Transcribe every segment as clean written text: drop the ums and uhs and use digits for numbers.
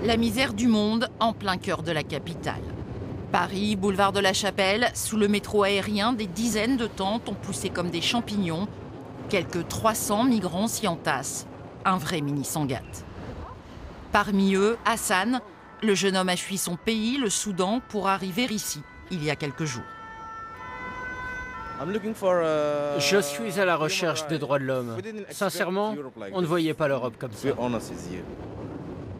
La misère du monde en plein cœur de la capitale. Paris, boulevard de la Chapelle, sous le métro aérien, des dizaines de tentes ont poussé comme des champignons. Quelques 300 migrants s'y entassent. Un vrai mini-Sangatte. Parmi eux, Hassan, le jeune homme a fui son pays, le Soudan, pour arriver ici, il y a quelques jours. Je suis à la recherche des droits de l'homme. Sincèrement, on ne voyait pas l'Europe comme ça.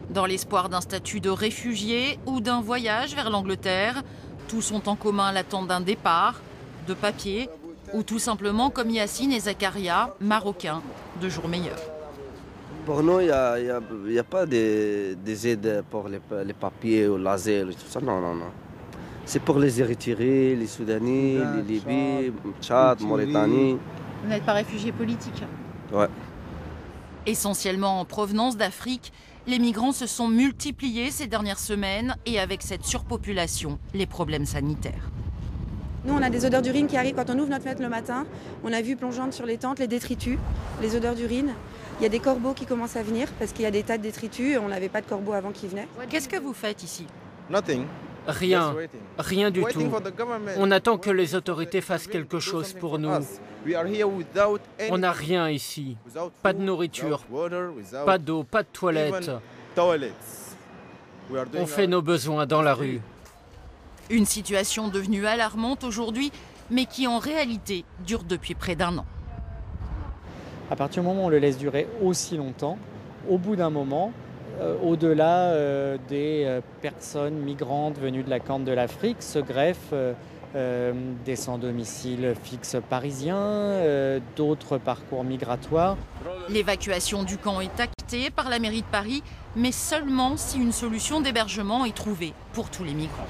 Dans l'espoir d'un statut de réfugié ou d'un voyage vers l'Angleterre, tous ont en commun l'attente d'un départ, de papier, ou tout simplement, comme Yassine et Zakaria, marocains, de jours meilleurs. Pour nous, il n'y a pas des aides pour les papiers ou l'asile, tout ça. Non. C'est pour les Érythréens, les Soudanais, les Libyens, Tchad, Mauritanie. Vous n'êtes pas réfugié politique? Ouais. Essentiellement en provenance d'Afrique, les migrants se sont multipliés ces dernières semaines et avec cette surpopulation, les problèmes sanitaires. Nous, on a des odeurs d'urine qui arrivent quand on ouvre notre fenêtre le matin. On a vu plongeantes sur les tentes les détritus, les odeurs d'urine. Il y a des corbeaux qui commencent à venir parce qu'il y a des tas de détritus et on n'avait pas de corbeaux avant qu'ils venaient. Qu'est-ce que vous faites ici? Rien du tout. On attend que les autorités fassent quelque chose pour nous. On n'a rien ici. Pas de nourriture, pas d'eau, pas de toilettes. On fait nos besoins dans la rue. Une situation devenue alarmante aujourd'hui, mais qui en réalité dure depuis près d'1 an. À partir du moment où on le laisse durer aussi longtemps, au bout d'un moment, au-delà des personnes migrantes venues de la Corne de l'Afrique, se greffent des sans-domicile fixe parisiens, d'autres parcours migratoires. L'évacuation du camp est actée par la mairie de Paris, mais seulement si une solution d'hébergement est trouvée pour tous les migrants.